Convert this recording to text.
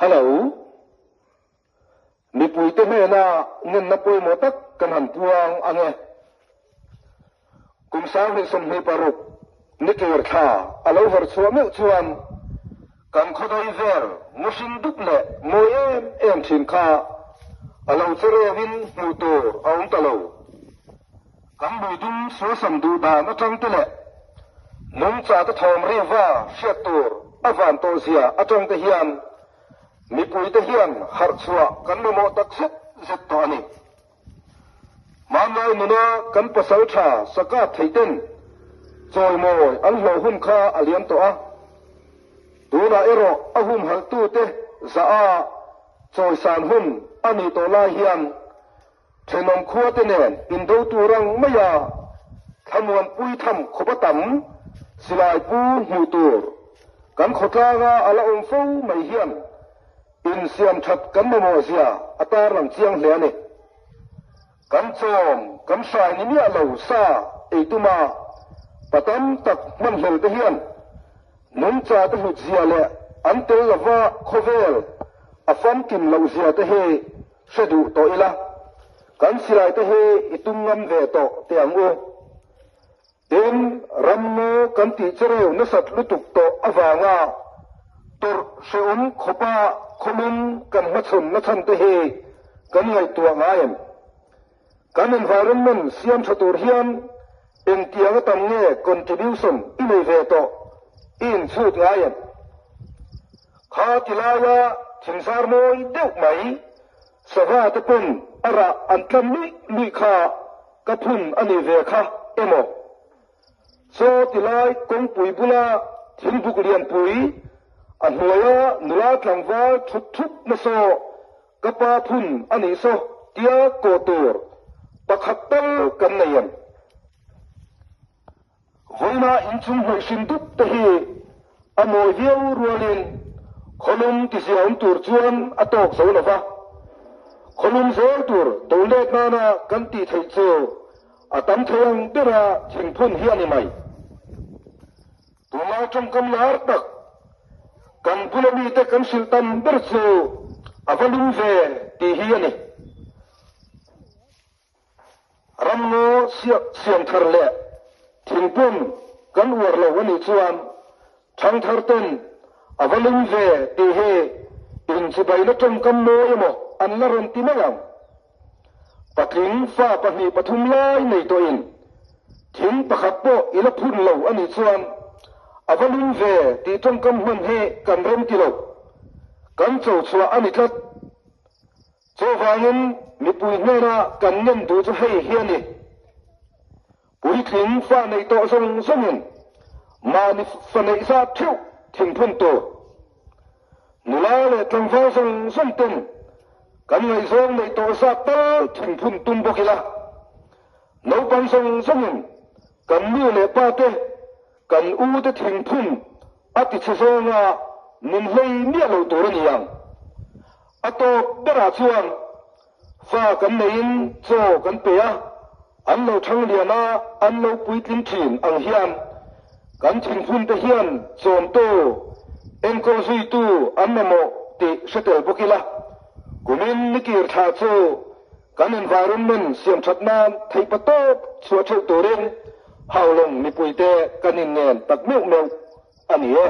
Hello, mi pui te me na ngân na pui mo tak kan han puang ange. Kum sang ni som ni paruk ni kir tha alo har chua me chuan kan khodai ver musin duk le mo em thin kha alo chere win mu tur aung talo kan bui dum so sam du da na tang te le nung cha ta thom re wa fiat tur avan to sia atong te hian mi pui te hian har chua kan mo tak set zet to ani manai nuna kan pasal tha saka theiten choi moi an hlo hun kha alian to a tuna ero ahum hal tu te za a choi san hun ani to lai hian thenom khuwa te nen in do turang maya thamuan pui tham khobatam silai pu mu tur kan khotla nga ala om fo mai hian in siam that kan mo sia atar lam chiang hle ani kan chom kan sai ni mia lo sa eituma patam tak man hel te hian nun cha te hu zia le an tel lawa khovel afam kim lo zia te he shedu to ila kan sirai te he itungam ve to te angu ten ramno kan ti chereu na sat lutuk to awanga tor seun khopa khomum kan machun na chan te he kan ngai tua ngaem kan environment siam chatur hian en tiang tam nge contribution inei ve to in chut ngaem kha tilaya thinsar moi deuh mai sawa te pun ara antlam lui kha ka phun ani ve kha emo so tilai kong pui bula thilbuk lian pui anhoya nula tlangwa thut thut na so kapa phun ani so tia ko tur pakhatal kan nayan hoina inchum hoi sinduk te hi amo viau rualin kholum ti siam tur chuan atok so lova kholum zel tur tolet nana kan ti thei chu atam thayang tera thingphun hi ani mai tuma chom kam lar tak kan pulami te kan sultan berchu avalum ve ti hi ani ramno siam thar le thingpun kan war lo ani chuan thang thar ten avalum ve ti he in chibai na chom kam mo emo an la ron ti mayam patling fa pahni pathum lai nei to in thing pakhat po ila phun lo ani chuan avalum ve ti chom kam hun he kan rem ti lo kan chou chua ani tlat chowangin mi pui nera kan nen du chu hei hiani pui thing fa nei to song songin ma ni fa nei sa thiu thing phun to nula le tlang fa song song ten kan ngai zong nei to sa tal thing phun tum bokila no pan song songin kan mi le pa te kan u te thing phun ati chizonga nin lei mi lo to ni yang ato bera chuan fa kan nein cho kan pe a an lo thang liana an lo pui tin thin ang hian kan thing phun te hian chom to en ko zui tu an mo ti setel bokila kumin nikir tha chu kan environment siam thatna thei patop chua theu to ren haulong mi pui te kanin nen tak meu meu ani e